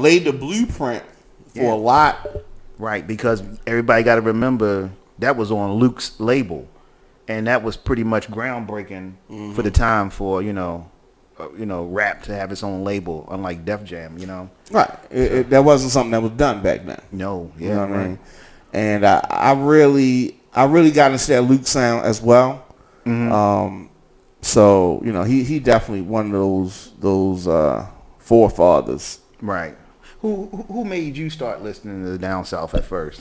laid the blueprint for a lot. Right, because everybody got to remember that was on Luke's label, and that was pretty much groundbreaking for the time for rap to have its own label, unlike Def Jam. Right. That wasn't something that was done back then. No, yeah, you know what I mean. And I really got into that Luke sound as well. So he definitely one of those forefathers. Right. Who made you start listening to the Down South at first?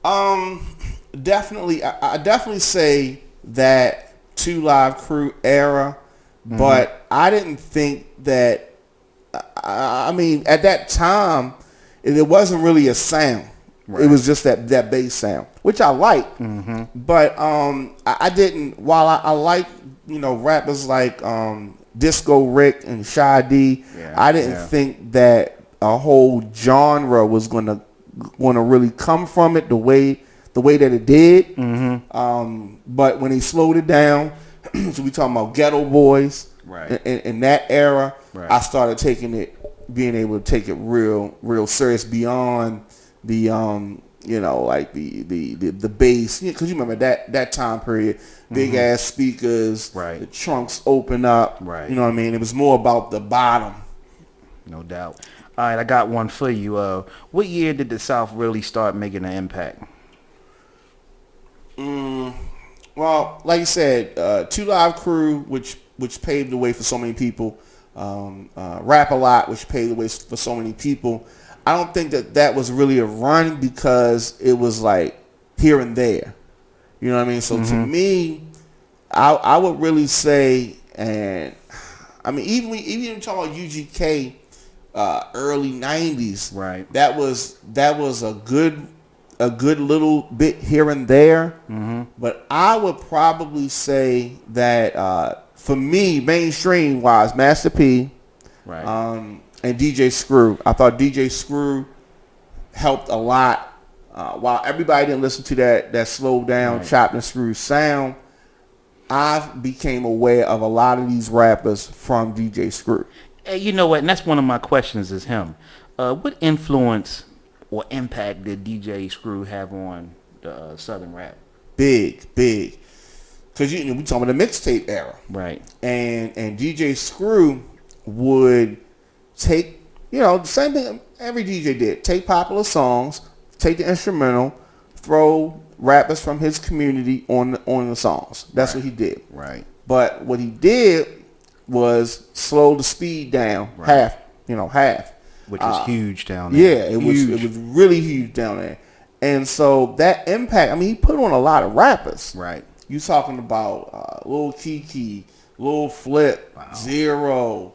Definitely, I definitely say that 2 Live Crew era, but I didn't think that. I mean, at that time, it wasn't really a sound. Right. It was just that bass sound, which I liked. But I didn't. While I like rappers like Disco Rick and Shy D, I didn't think that a whole genre was gonna really come from it the way that it did. But when he slowed it down, so we talking about Ghetto Boys, right? In that era, right. I started being able to take it real serious beyond the like the bass, because you remember that time period, big ass speakers, right? The trunks open up, right? You know what I mean? It was more about the bottom. No doubt. All right, I got one for you. What year did the South really start making an impact? Well, like you said, 2 Live Crew, which paved the way for so many people. Rap a Lot, which paved the way for so many people. I don't think that was really a run because it was like here and there. You know what I mean? So to me, I would really say, and I mean even talking about UGK, early 90s, right? That was a good little bit here and there. But I would probably say that for me, mainstream wise, Master P, right, and DJ Screw. I thought DJ Screw helped a lot. While everybody didn't listen to that slowed down, chopped and screwed sound, I became aware of a lot of these rappers from DJ Screw. Hey, you know what? And that's one of my questions is him. What influence or impact did DJ Screw have on the Southern rap? Big. Because we talking about the mixtape era. Right. And DJ Screw would take, the same thing every DJ did. Take popular songs, take the instrumental, throw rappers from his community on the songs. That's what he did. Right. But what he did was slow the speed down half. Which was huge down there. Yeah, it was really huge down there. And so that impact, I mean, he put on a lot of rappers. Right. You talking about Lil Kiki, Lil Flip, Zero,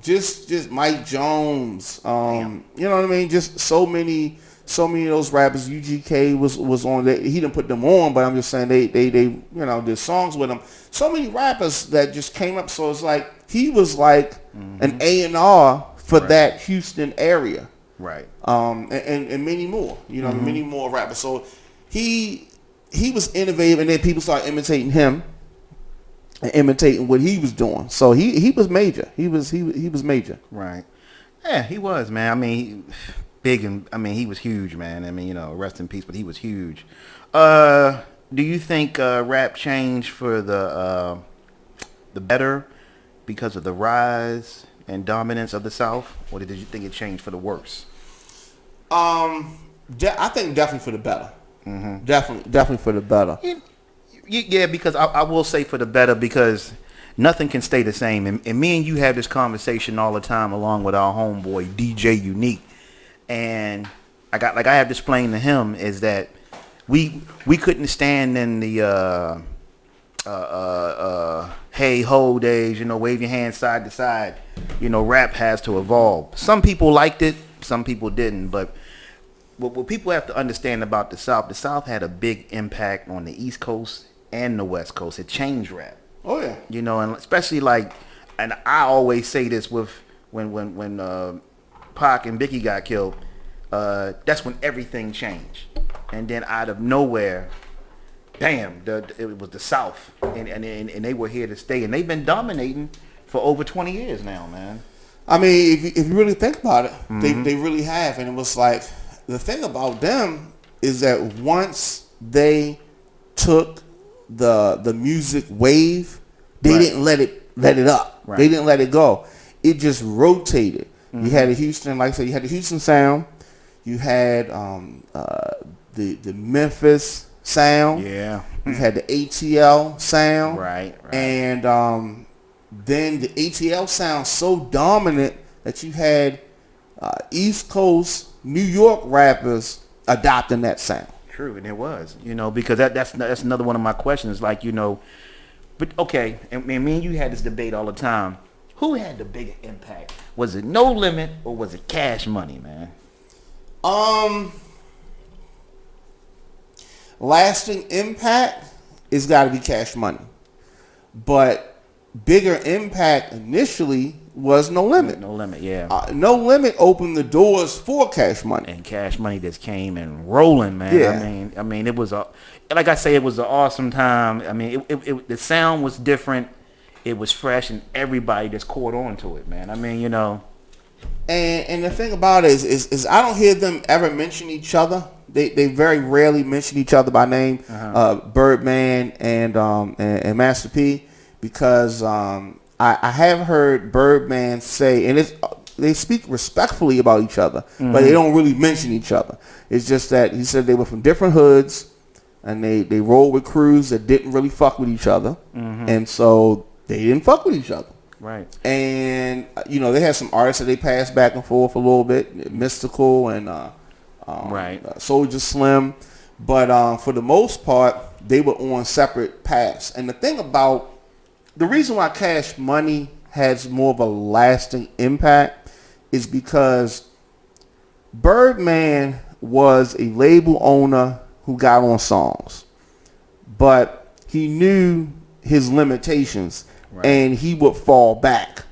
just Mike Jones. You know what I mean? Just so many of those rappers. UGK was on. He didn't put them on, but I'm just saying they did songs with him. So many rappers that just came up. So it's like he was like an A&R for that Houston area. Right. And many more. Many more rappers. So he was innovative, and then people started imitating him and imitating what he was doing. So he was major. He was major. Right. Yeah, he was, man. I mean, big, and I mean, he was huge, man. I mean, rest in peace, but he was huge. Do you think rap changed for the better because of the rise and dominance of the South, or did you think it changed for the worse? I think definitely for the better. Definitely for the better. Yeah, because I will say for the better, because nothing can stay the same. And me and you have this conversation all the time, along with our homeboy DJ Unique. And I have to explain to him is that we couldn't stand in the hey ho days, wave your hands side to side. Rap has to evolve. Some people liked it, some people didn't, but what people have to understand about the South had a big impact on the East Coast and the West Coast. It changed rap. Oh yeah. And especially and I always say this with when Pac and Biggie got killed, that's when everything changed. And then out of nowhere, bam, it was the South, and they were here to stay, and they've been dominating for over 20 years now, man. I mean, if you really think about it, they really have. And it was like, the thing about them is that once they took the music wave, they didn't let it up. Right. They didn't let it go. It just rotated. You had the Houston, like I said, you had the Houston sound. You had the Memphis sound. Yeah. You had the ATL sound. Right. And then the ATL sound so dominant that you had East Coast New York rappers adopting that sound. True, and it was, because that's another one of my questions. Like, but okay, and me and you had this debate all the time. Who had the bigger impact? Was it No Limit or was it Cash Money, man? Lasting impact is got to be Cash Money, but bigger impact initially was No Limit. No Limit, yeah. No Limit opened the doors for Cash Money, and Cash Money just came and rolling, man. Yeah. I mean, it was like I say, it was an awesome time. I mean, it the sound was different. It was fresh, and everybody just caught on to it, man. I mean, And the thing about it is I don't hear them ever mention each other. They very rarely mention each other by name, Birdman and Master P, because I have heard Birdman say, and they speak respectfully about each other, but they don't really mention each other. It's just that he said they were from different hoods, and they rolled with crews that didn't really fuck with each other, and so they didn't fuck with each other. Right. And, they had some artists that they passed back and forth a little bit, Mystical and Soulja Slim. But for the most part, they were on separate paths. And the reason why Cash Money has more of a lasting impact is because Birdman was a label owner who got on songs. But he knew his limitations. Right. And he would fall back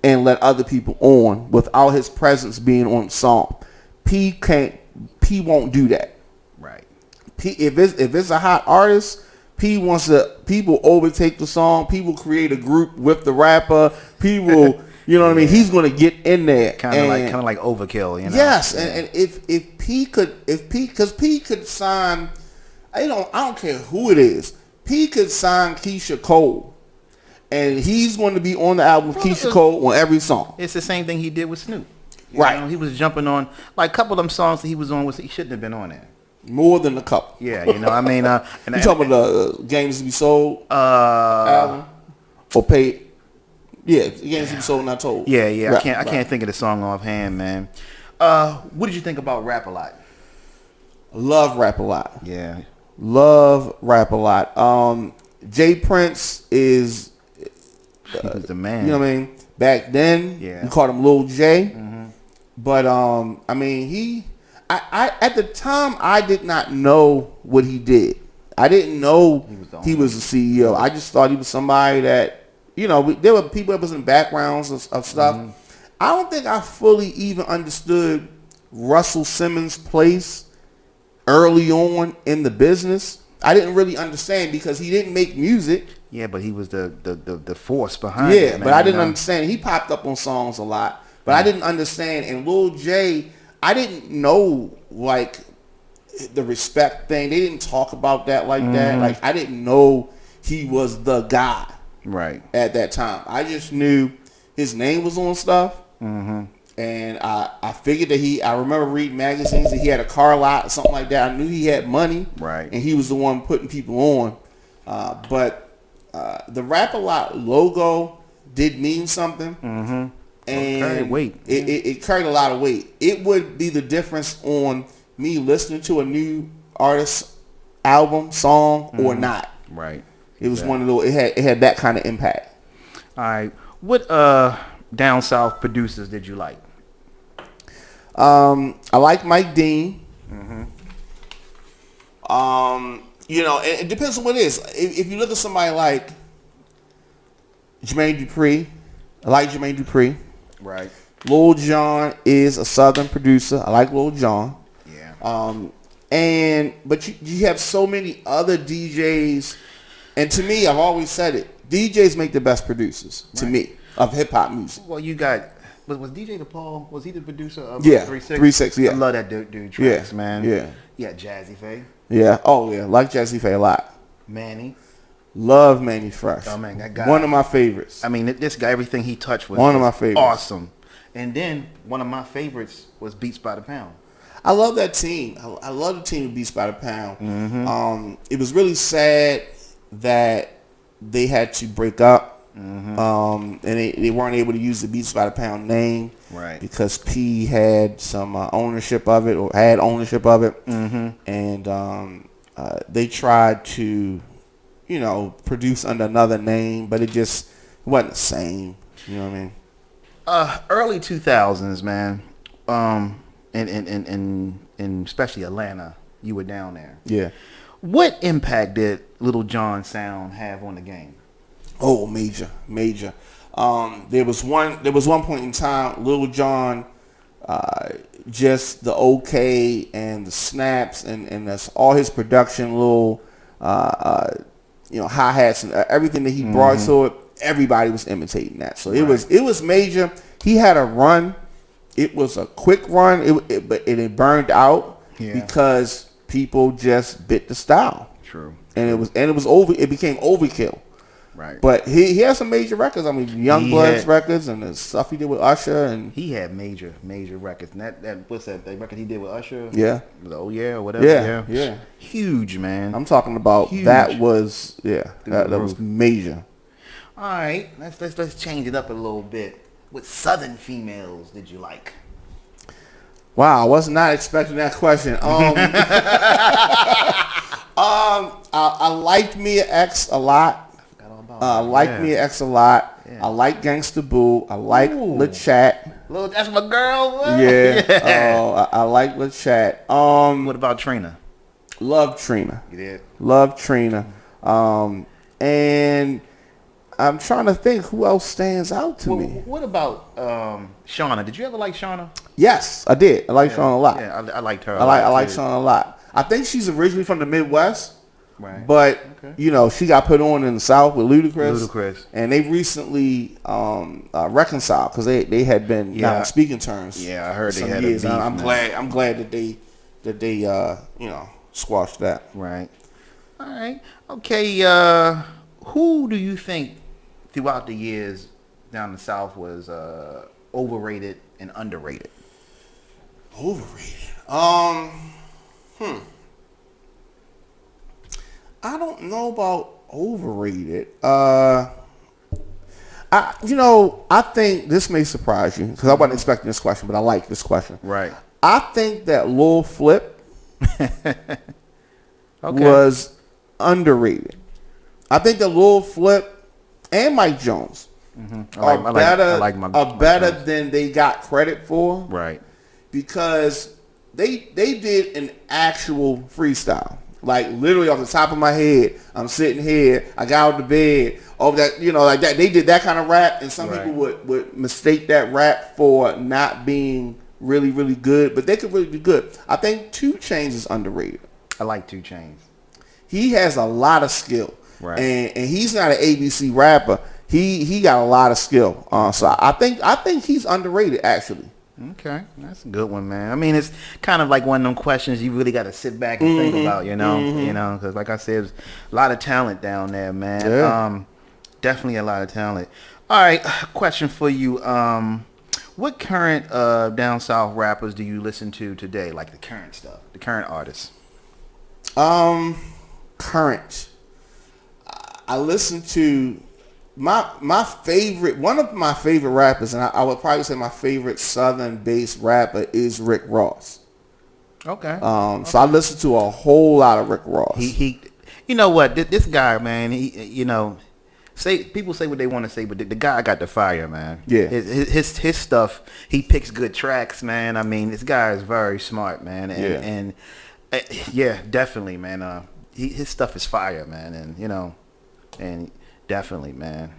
and let other people on without his presence being on the song. P won't do that. Right. If it's a hot artist, P will overtake the song. P will create a group with the rapper. P will, you know what I mean? He's going to get in there. Kind of like overkill, Yes, and if P could sign, I don't care who it is. P could sign Keisha Cole. And he's going to be on the album with Keisha Cole on every song. It's the same thing he did with Snoop. Right. He was jumping on, like a couple of them songs that he was on, he shouldn't have been on there. More than a couple. Yeah, I mean. You talking about the Games to Be Sold album? Or Pay? Yeah, Games to Be Sold, Not Told. Yeah. I can't think of the song offhand, man. What did you think about Rap A Lot? Love Rap A Lot. Yeah. Love Rap A Lot. Jay Prince is... he was the man. You know what I mean? Back then, you called him Lil J. But, I mean, I at the time, I did not know what he did. I didn't know he was a CEO. I just thought he was somebody that, there were people that was in backgrounds of stuff. I don't think I fully even understood Russell Simmons' place early on in the business. I didn't really understand because he didn't make music. Yeah, but he was the force behind it. Yeah, but I didn't understand. He popped up on songs a lot, but I didn't understand. And Lil J, I didn't know, like, the respect thing. They didn't talk about that like that. Like, I didn't know he was the guy at that time. I just knew his name was on stuff. And I figured that I remember reading magazines that he had a car lot or something like that. I knew he had money. Right. And he was the one putting people on. But the Rap A Lot logo did mean something. And it carried a lot of weight. It would be the difference on me listening to a new artist album, song, or not. Right. It was one of those, it had that kind of impact. All right. What down south producers did you like? I like Mike Dean. It depends on what it is. If you look at somebody like Jermaine Dupri, I like Jermaine Dupri. Right. Lil John is a southern producer. I like Lil John. Yeah. But you have so many other DJs, and to me, I've always said it, DJs make the best producers to me of hip hop music. Well, you got was DJ DePaul? Was he the producer of Yeah, 3-6? 3-6, yeah. I love that dude tracks, Yeah, man. yeah. Yeah, Jazzy Faye, Yeah. Oh yeah, like Jesse Faye a lot. Manny. Love Manny Fresh. Oh man, that guy. One of my favorites. I mean, this guy, everything he touched was One of was my favorites. awesome. And then one of my favorites was Beats by the Pound. I love that team. I love the team of Beats by the Pound. Mm-hmm. It was really sad that they had to break up. Mm-hmm. And they weren't able to use the Beats by the Pound name. Right. Because P had some ownership of it, or had ownership of it. Mm-hmm. And they tried to, produce under another name, but it just wasn't the same. You know what I mean? Early 2000s, man. In especially Atlanta, you were down there. Yeah. What impact did Lil John sound have on the game? Oh, major. There was one point in time, Lil John, just the OK and the snaps and that's all his production, little hi-hats and everything that he brought to it. Everybody was imitating that, so it was major. He had a run. It was a quick run, but it burned out because people just bit the style. True. And it was over. It became overkill. Right. But he has some major records. I mean, Youngblood's records and the stuff he did with Usher, and he had major records. And that what's that record he did with Usher? Yeah. Oh yeah, or whatever. Yeah. Huge, man. I'm talking about huge. That was that was major. All right, let's change it up a little bit. What Southern females did you like? Wow, I was not expecting that question. I liked Mia X a lot. I forgot all about I liked Mia X a lot. Yeah. I like Gangsta Boo. I like Lil Chat. That's my girl. What? Yeah. I like Lil Chat. What about Trina? Love Trina. You did? Love Trina. And I'm trying to think who else stands out to me. What about Shauna? Did you ever like Shauna? Yes, I did. I like Shauna a lot. Yeah, I liked her. I like Shauna a lot. I think she's originally from the Midwest. Right. But she got put on in the South with Ludacris. And they recently reconciled because they had been not on speaking terms. Yeah, I heard they had years. a beef. I'm glad that they squashed that. Right. All right. Okay. Who do you think throughout the years down the South was overrated and underrated? Overrated. I don't know about overrated. I think this may surprise you because I wasn't expecting this question, but I like this question. Right. I think that Lil Flip was underrated. I think that Lil Flip and Mike Jones are better than they got credit for. Right. Because they did an actual freestyle. Like literally off the top of my head, I'm sitting here, I got out of the bed, all that, like that. They did that kind of rap, and some people would mistake that rap for not being really, really good, but they could really be good. I think 2 Chainz is underrated. I like 2 Chainz. He has a lot of skill, right? And he's not an ABC rapper. He got a lot of skill. So I think he's underrated actually. Okay, that's a good one, man. I mean, it's kind of like one of them questions you really got to sit back and think about, because like I said, there's a lot of talent down there, man. Yeah. Definitely a lot of talent. All right, question for you. What current down south rappers do you listen to today? Like the current stuff, the current artists. Current. I listen to my favorite, one of my favorite rappers, and I would probably say my favorite Southern-based rapper is Rick Ross. Okay. So I listen to a whole lot of Rick Ross. He you know what? This guy, man, people say what they want to say, but the guy got the fire, man. Yeah. His stuff, he picks good tracks, man. I mean, this guy is very smart, man. And definitely, man. His stuff is fire, man. And definitely, man.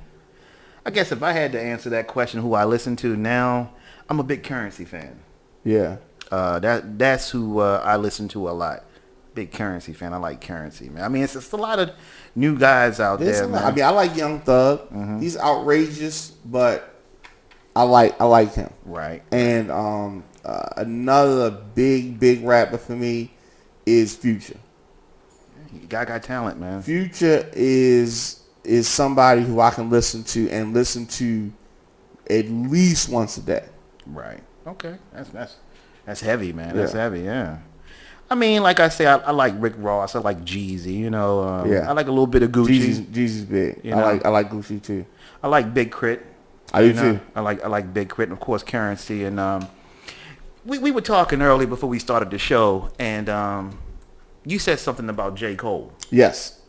I guess if I had to answer that question, who I listen to now, I'm a big Currency fan. Yeah. That's who I listen to a lot. Big Currency fan. I like Currency, man. I mean, it's just a lot of new guys out there, man. I mean, I like Young Thug. Mm-hmm. He's outrageous, but I like him. Right. And another big rapper for me is Future. Guy got talent, man. Future is somebody who I can listen to at least once a day. Right. Okay. That's heavy, man. Yeah. That's heavy. Yeah. I mean, like I say, I like Rick Ross. I like Jeezy. You know. Yeah. I like a little bit of Gucci. Jeezy's big. You know? I like Gucci too. I like Big Crit. I do too. I like Big Crit and of course Currency. And we were talking early before we started the show, and you said something about J. Cole. Yes.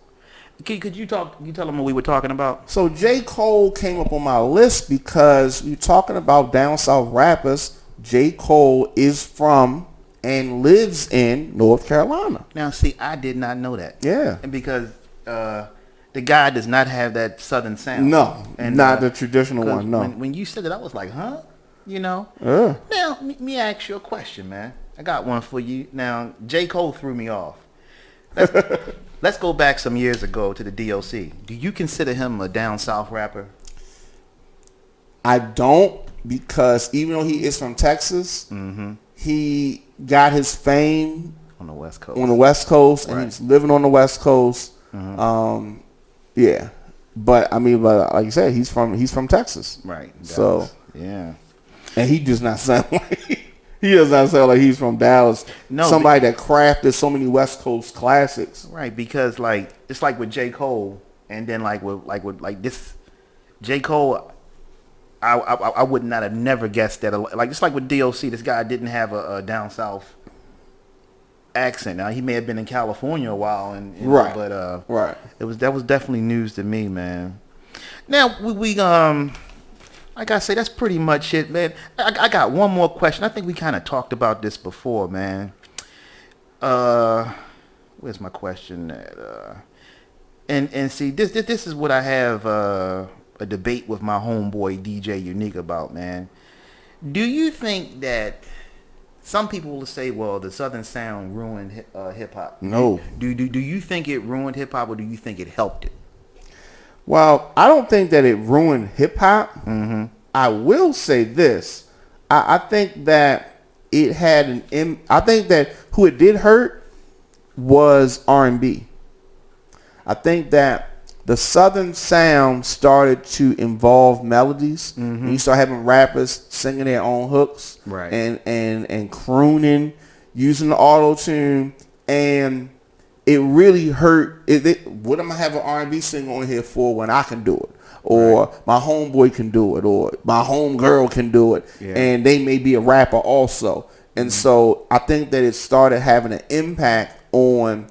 Could you tell them what we were talking about? So J. Cole came up on my list because you're talking about down south rappers. J. Cole is from and lives in North Carolina. Now, see, I did not know that. Yeah. And because the guy does not have that southern sound. No, and, not the traditional one, no. When you said it, I was like, huh? You know? Yeah. Now, me ask you a question, man. I got one for you. Now, J. Cole threw me off. Let's go back some years ago to the DOC. Do you consider him a down south rapper? I don't, because even though he is from Texas, he got his fame On the West Coast. And Right. he's living on the West Coast. Yeah. But I mean, like you said, he's from Texas. Right. So yeah. and he does not sound like he's from Dallas. No, somebody that crafted so many West Coast classics. Right, because like it's like with J. Cole, and then with this J. Cole, I would not have never guessed that. Like just like with DOC, this guy didn't have a down south accent. Now he may have been in California a while, Right. But Right. that was definitely news to me, man. Now we like I say, that's pretty much it, man. I got one more question. I think we kind of talked about this before, man. Where's my question at? And see, this is what I have a debate with my homeboy DJ Unique about, man. Do you think that some people will say, well, the Southern sound ruined hip hop? No. Do you think it ruined hip hop, or do you think it helped it? Well, I don't think that it ruined hip hop. I will say this: I think that it had I think that who it did hurt was R&B. I think that the Southern sound started to involve melodies. You start having rappers singing their own hooks, Right. and crooning, using the auto tune, and it really hurt. What am I having an R&B singer on here for when I can do it? Or right. My homeboy can do it, or my homegirl can do it, and they may be a rapper also. And so I think that it started having an impact on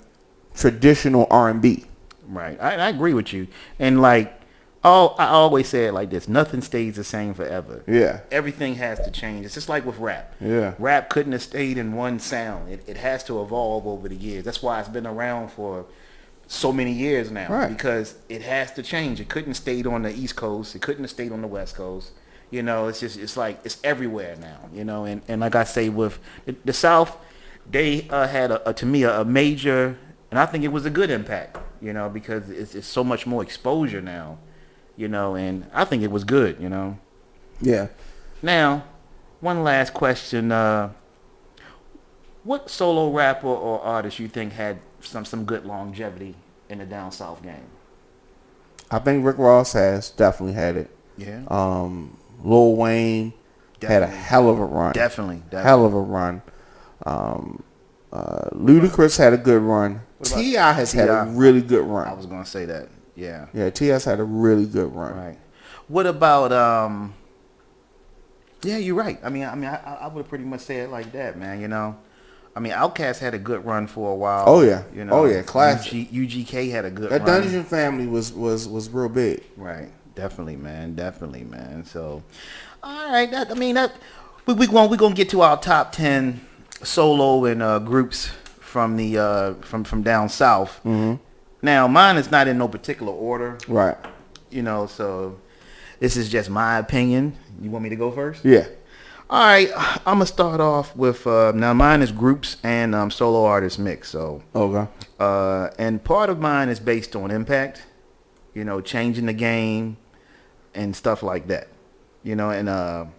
traditional R&B. Right, I agree with you. And like, I always say it like this: nothing stays the same forever. Yeah, everything has to change. It's just like with rap. Yeah, rap couldn't have stayed in one sound. It has to evolve over the years. That's why it's been around for so many years now, right. Because it has to change. It couldn't have stayed on the East Coast. It couldn't have stayed on the West Coast. You know, it's like it's everywhere now. You know, and like I say, with the South, they had to me a major, and I think it was a good impact. You know, because it's so much more exposure now. You know, and I think it was good. You know. Yeah. Now, one last question: what solo rapper or artist you think had some good longevity in the down south game? I think Rick Ross has definitely had it. Yeah. Lil Wayne had a hell of a run. Definitely. Hell of a run. Ludacris had a good run. T.I. has had a really good run. I was gonna say that. Yeah. Yeah, T.I.'s had a really good run. Right. What about yeah, you're right. I would pretty much say it like that, man. You know. I mean, Outkast had a good run for a while. Oh yeah, you know. Oh yeah, classic. UGK had a good that run. That Dungeon Family was real big. Right, definitely, man. So, all right, we gonna get to our top 10 solo and groups from the from down south. Mm-hmm. Now, mine is not in no particular order. Right. You know, so this is just my opinion. You want me to go first? Yeah. All right, I'm gonna start off with now mine is groups and solo artist mix. So okay, and part of mine is based on impact, you know, changing the game and stuff like that. You know, and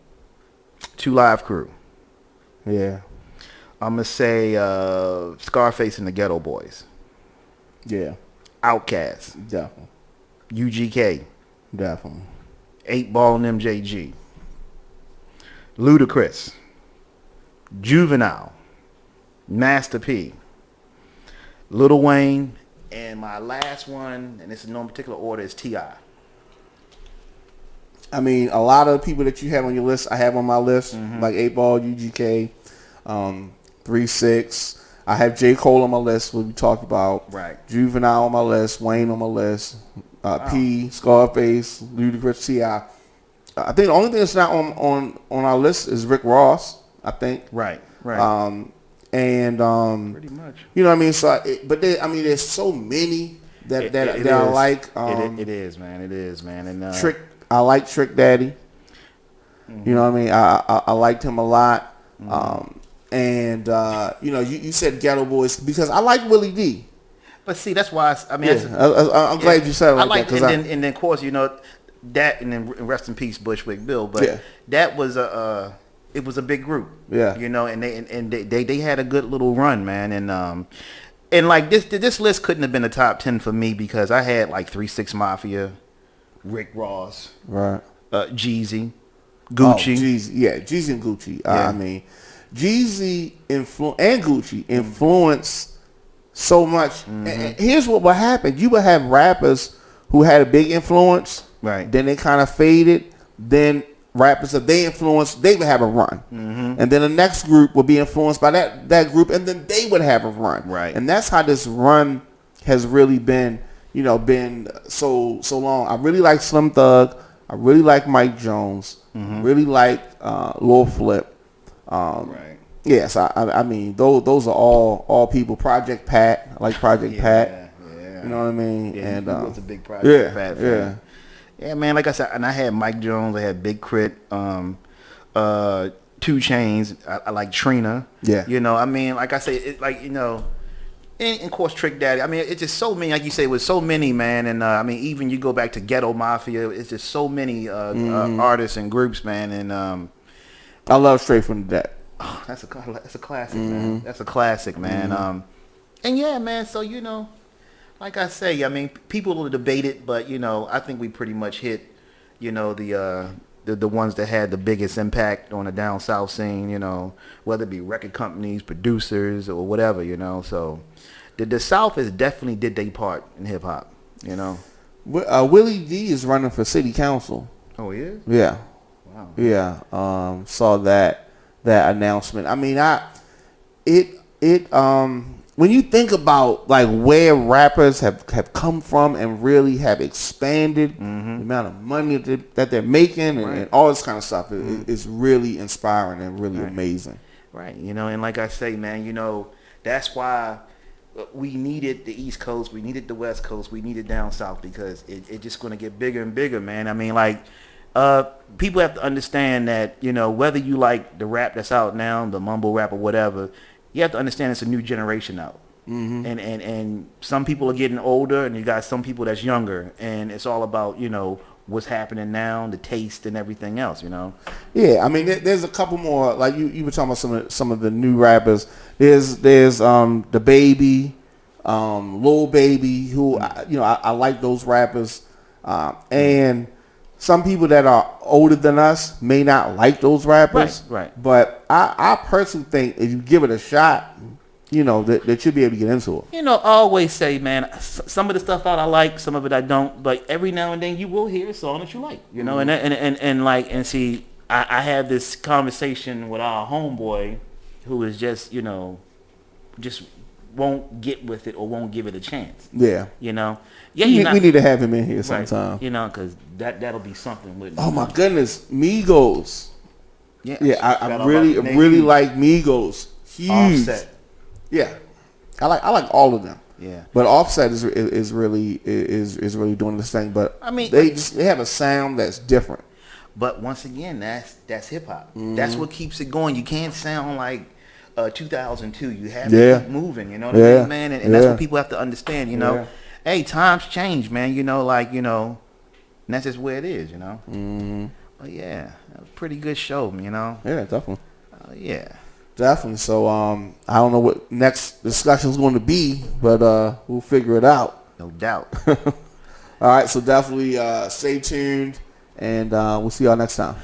2 Live Crew. Yeah. I'm gonna say Scarface and the Ghetto Boys. Yeah. Outkast. Definitely. UGK. Definitely. 8 Ball and MJG. Ludacris. Juvenile. Master P. Lil Wayne. And my last one, and this is no particular order, is T.I. I mean, a lot of people that you have on your list, I have on my list, like 8 Ball, UGK, 3-6. I have J. Cole on my list, what we talked about. Right. Juvenile on my list, Wayne on my list, P, Scarface, Ludacris, T.I. I think the only thing that's not on our list is Rick Ross, I think. Right. And Pretty much. you know what I mean? So, there's so many that I like. It is, man. And Trick, I like Trick Daddy. You know what I mean? I liked him a lot. And you said Ghetto Boys because I like Willie D. But see, that's why I'm glad you said it like that. And then of course, that, and then rest in peace Bushwick Bill. But that was it was a big group. Yeah. And they had a good little run, man. And like this list couldn't have been a top 10 for me because I had like 3-6 Mafia, Rick Ross, right, Jeezy, Gucci. Jeezy and Gucci. I mean, Jeezy and Gucci influenced so much. And here's what would happen: you would have rappers who had a big influence, right? Then they kind of faded. Then rappers that they influenced, they would have a run, and then the next group would be influenced by that group, and then they would have a run, right? And that's how this run has really been, been so long. I really like Slim Thug. I really like Mike Jones. Really like Lil Flip. Right. Yes, I mean those are all people. Project Pat, I like Project Pat. Yeah. You know what I mean? Yeah, and he was a big Project Pat fan. Yeah, man. Like I said, and I had Mike Jones. I had Big Crit. 2 Chainz. I like Trina. Yeah. I mean, like I say, it and of course Trick Daddy. I mean, it's just so many. Like you say, with so many, man. And I mean, even you go back to Ghetto Mafia. It's just so many artists and groups, man. And I love Straight from the Dead. Oh, that's a classic, man. That's a classic, man. And yeah, man. So like I say, I mean, people will debate it, but I think we pretty much hit, the ones that had the biggest impact on the down south scene. Whether it be record companies, producers, or whatever. So the South has definitely did their part in hip hop. Willie D is running for city council. Oh, he is? Yeah. Wow. Yeah. Saw that announcement. I mean, when you think about like where rappers have come from and really have expanded the amount of money that they're making and all this kind of stuff, it's really inspiring and really amazing. Right. And like I say, man, that's why we needed the East Coast, we needed the West Coast, we needed down South because it's just going to get bigger and bigger, man. I mean, like, people have to understand that, whether you like the rap that's out now, the mumble rap or whatever, you have to understand it's a new generation out. And some people are getting older and you got some people that's younger, and it's all about, what's happening now, the taste and everything else, Yeah, I mean, there's a couple more, like you were talking about some of the new rappers. There's the Baby, Lil Baby, who, I like those rappers. And some people that are older than us may not like those rappers. Right. But I personally think if you give it a shot, that you'll be able to get into it. I always say, man, some of the stuff out I like, some of it I don't. But every now and then you will hear a song that you like, and see, I have this conversation with our homeboy who is just, just won't get with it or won't give it a chance. Yeah. Yeah, we need to have him in here sometime. Because that'll be something with. Oh my goodness, Migos. Yeah, I really like Migos. Huge. Offset. Yeah, I like all of them. Yeah, but Offset is really doing this thing. But I mean, they have a sound that's different. But once again, that's hip hop. That's what keeps it going. You can't sound like 2002. You have to keep moving. You know what I mean, man? And that's what people have to understand. Hey, times change, man. And that's just where it is. Oh yeah, that was a pretty good show, you know. Yeah, definitely. Yeah. Definitely. So I don't know what next discussion is going to be, but we'll figure it out. No doubt. All right. So definitely stay tuned, and we'll see y'all next time.